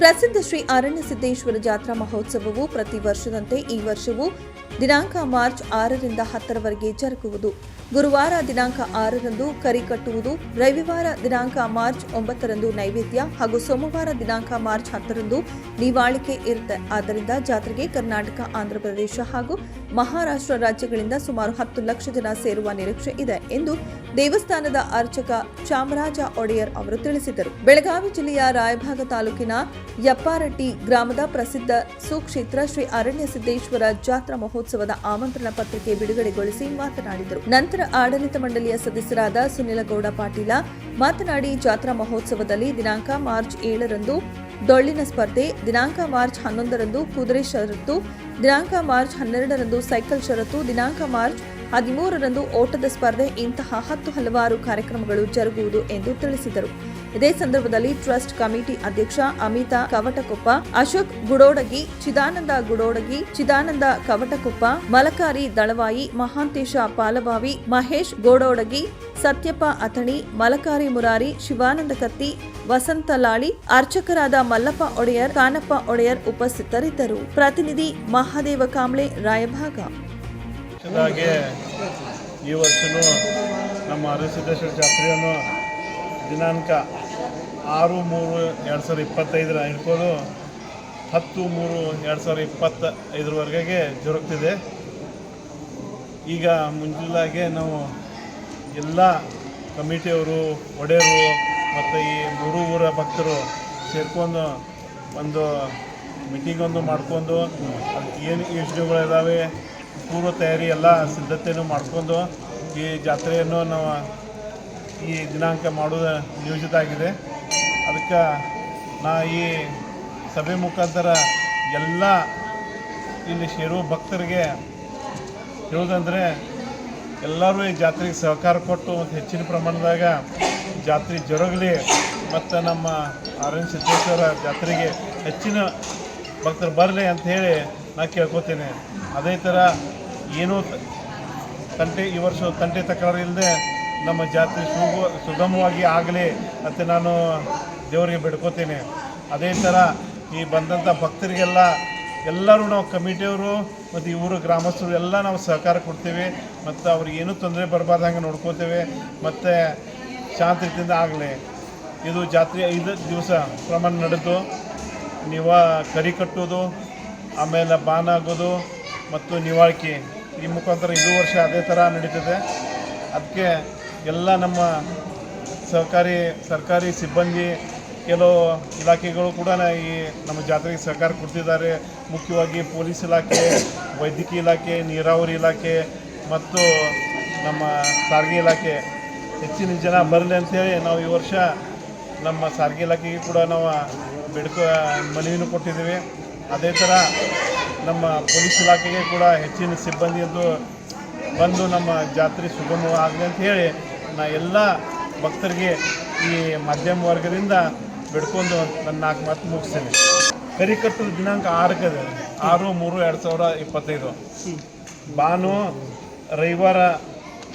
ಪ್ರಸಿದ್ಧ ಶ್ರೀ ಅರಣ್ಯಸಿದ್ದೇಶ್ವರ ಜಾತ್ರಾ ಮಹೋತ್ಸವವು ಪ್ರತಿ ವರ್ಷದಂತೆ ಈ ವರ್ಷವೂ ದಿನಾಂಕ ಮಾರ್ಚ್ 6ರಿಂದ 10ರವರೆಗೆ ಜರುಗುವುದು. ಗುರುವಾರ ದಿನಾಂಕ 6ರಂದು ಕರಿ ಕಟ್ಟುವುದು, ರವಿವಾರ ದಿನಾಂಕ ಮಾರ್ಚ್ 9ರಂದು ನೈವೇದ್ಯ ಹಾಗೂ ಸೋಮವಾರ ದಿನಾಂಕ ಮಾರ್ಚ್ 10ರಂದು ನಿವಾಳಿಕೆ ಇರುತ್ತೆ. ಆದ್ದರಿಂದ ಜಾತ್ರೆಗೆ ಕರ್ನಾಟಕ, ಆಂಧ್ರಪ್ರದೇಶ ಹಾಗೂ ಮಹಾರಾಷ್ಟ್ರ ರಾಜ್ಯಗಳಿಂದ ಸುಮಾರು 10 ಲಕ್ಷ ಜನ ಸೇರುವ ನಿರೀಕ್ಷೆ ಇದೆ ಎಂದು ದೇವಸ್ಥಾನದ ಅರ್ಚಕ ಚಾಮರಾಜ ಒಡೆಯರ್ ಅವರು ತಿಳಿಸಿದರು. ಬೆಳಗಾವಿ ಜಿಲ್ಲೆಯ ರಾಯಭಾಗ ತಾಲೂಕಿನ ಯಪ್ಪಾರಟ್ಟಿ ಗ್ರಾಮದ ಪ್ರಸಿದ್ಧ ಸುಕ್ಷೇತ್ರ ಶ್ರೀ ಅರಣ್ಯಸಿದ್ದೇಶ್ವರ ಜಾತ್ರಾ ಮಹೋತ್ಸವದ ಆಮಂತ್ರಣ ಪತ್ರಿಕೆ ಬಿಡುಗಡೆಗೊಳಿಸಿ ಮಾತನಾಡಿದರು. ನಂತರ ಆಡಳಿತ ಮಂಡಳಿಯ ಸದಸ್ಯರಾದ ಸುನಿಲಗೌಡ ಪಾಟೀಲ ಮಾತನಾಡಿ, ಜಾತ್ರಾ ಮಹೋತ್ಸವದಲ್ಲಿ ದಿನಾಂಕ ಮಾರ್ಚ್ 7ರಂದು ಡೊಳ್ಳಿನ ಸ್ಪರ್ಧೆ, ದಿನಾಂಕ ಮಾರ್ಚ್ 11ರಂದು ಕುದುರೆ ಷರತ್ತು, ದಿನಾಂಕ ಮಾರ್ಚ್ 12ರಂದು ಸೈಕಲ್ ಷರತ್ತು, ದಿನಾಂಕ ಮಾರ್ಚ್ 13ರಂದು ಓಟದ ಸ್ಪರ್ಧೆ ಇಂತಹ 10 ಹಲವಾರು ಕಾರ್ಯಕ್ರಮಗಳು ಜರುಗುವುದು ಎಂದು ತಿಳಿಸಿದರು. ಇದೇ ಸಂದರ್ಭದಲ್ಲಿ ಟ್ರಸ್ಟ್ ಕಮಿಟಿ ಅಧ್ಯಕ್ಷ ಅಮಿತಾ ಕವಟಕೊಪ್ಪ, ಅಶೋಕ್ ಗುಡೋಡಗಿ, ಚಿದಾನಂದ ಕವಟಕೊಪ್ಪ, ಮಲಕಾರಿ ದಳವಾಯಿ, ಮಹಾಂತೇಶ ಪಾಲಬಾವಿ, ಮಹೇಶ್ ಗೋಡೋಡಗಿ, ಸತ್ಯಪ್ಪ ಅಥಣಿ, ಮಲಕಾರಿ ಮುರಾರಿ, ಶಿವಾನಂದ ಕತ್ತಿ, ವಸಂತ ಲಾಳಿ, ಅರ್ಚಕರಾದ ಮಲ್ಲಪ್ಪ ಒಡೆಯರ್, ಕಾನಪ್ಪ ಒಡೆಯರ್ ಉಪಸ್ಥಿತರಿದ್ದರು. ಪ್ರತಿನಿಧಿ ಮಹಾದೇವ ಕಾಂಬ್ಳೆ, ರಾಯಭಾಗ. ಈ ವರ್ಷವೂ ನಮ್ಮ ಅರಣ್ಯಸಿದ್ದೇಶ್ವರ ಜಾತ್ರೆಯನ್ನು ದಿನಾಂಕ 6/3/2025 ಹಿಡ್ಕೊಂಡು 10/3/2025 ಜರುಗ್ತಿದೆ. ಈಗ ಮುಂಚಿಲಾಗೆ ನಾವು ಎಲ್ಲ ಕಮಿಟಿಯವರು, ಒಡೆಯರು ಮತ್ತು ಈ 3 ಊರ ಭಕ್ತರು ಸೇರ್ಕೊಂಡು ಒಂದು ಮೀಟಿಂಗ್ ಮಾಡ್ಕೊಂಡು ಅದಕ್ಕೆ ಏನು ಯೋಜನೆಗಳಿದ್ದಾವೆ, ಪೂರ್ವ ತಯಾರಿ ಎಲ್ಲ ಸಿದ್ಧತೆಯನ್ನು ಮಾಡಿಕೊಂಡು ಈ ಜಾತ್ರೆಯನ್ನು ನಾವು ಈ ದಿನಾಂಕ ಮಾಡೋದು ನಿಯೋಜಿತ ಆಗಿದೆ. ಅದಕ್ಕೆ ನಾ ಈ ಸಭೆ ಮುಖಾಂತರ ಎಲ್ಲ ಇಲ್ಲಿ ಸೇರುವ ಭಕ್ತರಿಗೆ ಹೇಳೋದಂದರೆ, ಎಲ್ಲರೂ ಈ ಜಾತ್ರೆಗೆ ಸಹಕಾರ ಕೊಟ್ಟು ಮತ್ತು ಹೆಚ್ಚಿನ ಪ್ರಮಾಣದಾಗ ಜಾತ್ರೆ ಜರುಗಲಿ ಮತ್ತು ನಮ್ಮ ಅರಣ್ಯಸಿದ್ದೇಶ್ವರ ಜಾತ್ರೆಗೆ ಹೆಚ್ಚಿನ ಭಕ್ತರು ಬರಲಿ ಅಂಥೇಳಿ ನಾ ಕೇಳ್ಕೊತೀನಿ. ಅದೇ ಥರ ಏನೂ ಈ ವರ್ಷ ತಂಟೆ ತಕರಾರು ಇಲ್ಲದೆ ನಮ್ಮ ಜಾತ್ರೆ ಸುಗಮವಾಗಿ ಆಗಲಿ ಅಂತ ನಾನು ದೇವರಿಗೆ ಬೇಡ್ಕೋತೀನಿ. ಅದೇ ಥರ ಈ ಬಂದಂಥ ಭಕ್ತರಿಗೆಲ್ಲ ಎಲ್ಲರೂ ನಾವು ಕಮಿಟಿಯವರು ಮತ್ತು ಈ ಊರು ಗ್ರಾಮಸ್ಥರು ಎಲ್ಲ ನಾವು ಸಹಕಾರ ಕೊಡ್ತೀವಿ ಮತ್ತು ಅವ್ರಿಗೆ ಏನೂ ತೊಂದರೆ ಬರಬಾರ್ದು ಹಂಗೆ ನೋಡ್ಕೋತೇವೆ ಮತ್ತು ಶಾಂತ ರೀತಿಯಿಂದ ಆಗಲಿ. ಇದು ಜಾತ್ರೆ 5 ದಿವಸ ಪ್ರಮಾಣ ನಡೆದು ಕರಿ ಕಟ್ಟೋದು, ಆಮೇಲೆ ಬಾನ ಆಗೋದು ಮತ್ತು ನಿವಾಳಿಕೆ ಈ ಮುಖಾಂತರ ಇದು ವರ್ಷ ಅದೇ ಥರ ನಡೀತದೆ. ಅದಕ್ಕೆ ಎಲ್ಲ ನಮ್ಮ ಸರ್ಕಾರಿ ಸಿಬ್ಬಂದಿ, ಕೆಲವು ಇಲಾಖೆಗಳು ಕೂಡ ಈ ನಮ್ಮ ಜಾತ್ರೆಗೆ ಸಹಕಾರ ಕೊಡ್ತಿದ್ದಾರೆ. ಮುಖ್ಯವಾಗಿ ಪೊಲೀಸ್ ಇಲಾಖೆ, ವೈದ್ಯಕೀಯ ಇಲಾಖೆ, ನೀರಾವರಿ ಇಲಾಖೆ ಮತ್ತು ನಮ್ಮ ಸಾರಿಗೆ ಇಲಾಖೆ ಹೆಚ್ಚಿನ ಜನ ಬರಲಿ ಅಂಥೇಳಿ ನಾವು ಈ ವರ್ಷ ನಮ್ಮ ಸಾರಿಗೆ ಇಲಾಖೆಗೆ ಕೂಡ ನಾವು ಮನವಿಯನ್ನು ಕೊಟ್ಟಿದ್ದೀವಿ. ಅದೇ ಥರ ನಮ್ಮ ಪೊಲೀಸ್ ಇಲಾಖೆಗೆ ಕೂಡ ಹೆಚ್ಚಿನ ಸಿಬ್ಬಂದಿಯದ್ದು ಬಂದು ನಮ್ಮ ಜಾತ್ರೆ ಸುಗಮವಾಗಲಿ ಅಂತ ಹೇಳಿ ನಾ ಎಲ್ಲ ಭಕ್ತರಿಗೆ ಈ ಮಧ್ಯಮ ವರ್ಗದಿಂದ ಬಿಡ್ಕೊಂಡು ನನ್ನ 4 ಮಾತು ಮುಗಿಸ್ತೇನೆ. ಕರಿ ಕಟ್ಟುವ ದಿನಾಂಕ 6/3/2025, ಬಾನು ರವಿವಾರ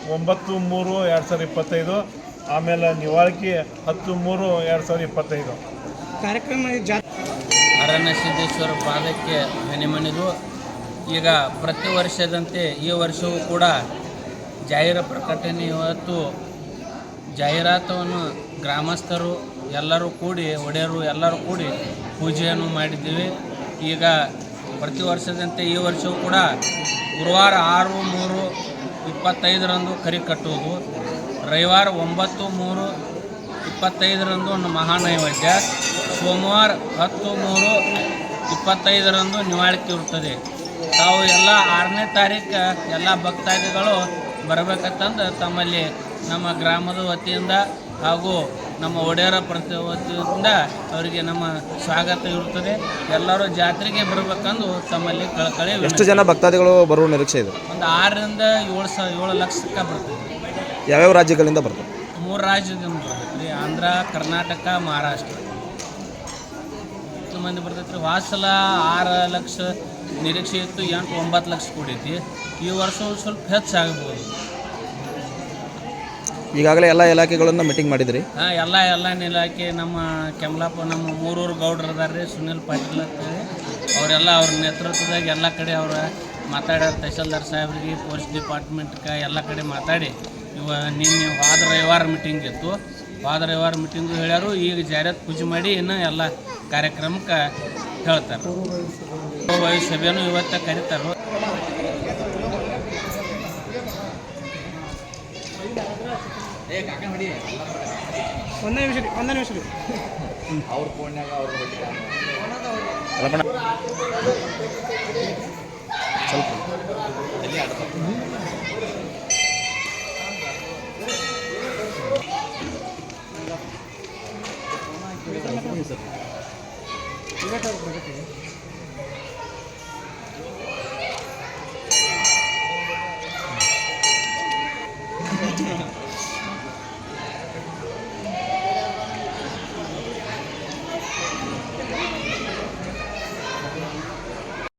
9/3/2025, ಆಮೇಲೆ ನಿವಾಳಿಕೆ 10/3/2025. ಕಾರ್ಯಕ್ರಮ ಅರಣ್ಯಸಿದ್ದೇಶ್ವರ ಪಾದಕ್ಕೆ ಹನಿಮಣಿದು. ಈಗ ಪ್ರತಿ ವರ್ಷದಂತೆ ಈ ವರ್ಷವೂ ಕೂಡ ಪ್ರಕಟಣೆ ಇವತ್ತು ಜಾಹೀರಾತನ್ನು ಗ್ರಾಮಸ್ಥರು ಎಲ್ಲರೂ ಕೂಡಿ, ಒಡೆಯರು ಎಲ್ಲರೂ ಕೂಡಿ ಪೂಜೆಯನ್ನು ಮಾಡಿದ್ದೀವಿ. ಈಗ ಪ್ರತಿ ವರ್ಷದಂತೆ ಈ ವರ್ಷವೂ ಕೂಡ ಗುರುವಾರ 6/3/25 ಕರಿ ಕಟ್ಟುವುದು, ರವಿವಾರ 9/3/25 ಮಹಾನೈವೇದ್ಯ, ಸೋಮವಾರ 10/3/25 ನಿವಾಳಿಕೆ ಇರುತ್ತದೆ. ತಾವು ಎಲ್ಲ 6ನೇ ತಾರೀಕು ಎಲ್ಲ ಭಕ್ತಾದಿಗಳು ಬರಬೇಕಂತಂದು ತಮ್ಮಲ್ಲಿ ನಮ್ಮ ಗ್ರಾಮದ ವತಿಯಿಂದ ಹಾಗೂ ನಮ್ಮ ಒಡೆಯರ ವತಿಯಿಂದ ಅವರಿಗೆ ನಮ್ಮ ಸ್ವಾಗತ ಇರುತ್ತದೆ. ಎಲ್ಲರೂ ಜಾತ್ರೆಗೆ ಬರಬೇಕಂದು ತಮ್ಮಲ್ಲಿ ಕಳಕಳಿ. ಎಷ್ಟು ಜನ ಭಕ್ತಾದಿಗಳು ಬರುವ ನಿರೀಕ್ಷೆ ಇದೆ? ಒಂದು 6ರಿಂದ 7 ಲಕ್ಷಕ್ಕೆ ಬರ್ತದೆ. ಯಾವ್ಯಾವ ರಾಜ್ಯಗಳಿಂದ ಬರ್ತದೆ? 3 ರಾಜ್ಯದಿಂದ ಬರ್ತೈತೆ ರೀ. ಆಂಧ್ರ, ಕರ್ನಾಟಕ, ಮಹಾರಾಷ್ಟ್ರ. ಎಷ್ಟು ಮಂದಿ ಬರ್ತೈತೆ ರೀ? ವಾಸಲ 6 ಲಕ್ಷ ನಿರೀಕ್ಷೆ ಇತ್ತು, 8-9 ಲಕ್ಷ ಕೂಡೈತಿ. ಈ ವರ್ಷ ಸ್ವಲ್ಪ ಹೆಚ್ಚಾಗ್ಬೋದು. ಈಗಾಗಲೇ ಎಲ್ಲ ಇಲಾಖೆಗಳನ್ನು ಮೀಟಿಂಗ್ ಮಾಡಿದ್ರಿ. ಎಲ್ಲ ಇಲಾಖೆ ನಮ್ಮ ಕೆಮಲಾಪ ನಮ್ಮ ಮೂರೂರು ಗೌಡ್ರು ಅದಾರ ರೀ, ಸುನಿಲ್ ಪಾಟೀಲ್ ಅಂತೇಳಿ ಅವರೆಲ್ಲ ಅವ್ರ ನೇತೃತ್ವದಾಗ ಎಲ್ಲ ಕಡೆ ಅವ್ರು ಮಾತಾಡ್ಯಾರ. ತಹಶೀಲ್ದಾರ್ ಸಾಹೇಬ್ರಿಗೆ, ಪೊಲೀಸ್ ಡಿಪಾರ್ಟ್ಮೆಂಟ್ಗೆ ಎಲ್ಲ ಕಡೆ ಮಾತಾಡಿ ನಿನ್ನೆ ಹೋದ ರವಿವಾರ ಮೀಟಿಂಗ್ ಇತ್ತು. ಹೋದ ರವಿವಾರ ಮೀಟಿಂಗು ಹೇಳ್ಯಾರು. ಈಗ ಜಾಹೀರಾತು ಪೂಜೆ ಮಾಡಿ ಇನ್ನು ಎಲ್ಲ ಕಾರ್ಯಕ್ರಮಕ್ಕೆ ಹೇಳ್ತಾರೆ. ಪೂರ್ವಭಾವಿ ಸಭೆನೂ ಇವತ್ತು ಕರೀತಾರೆ. ಒಂದೇ ನಿಮಿಷ ಅವ್ರ ಫೋನ್ಯಾಗ ಅವ್ರ ಸ್ವಲ್ಪ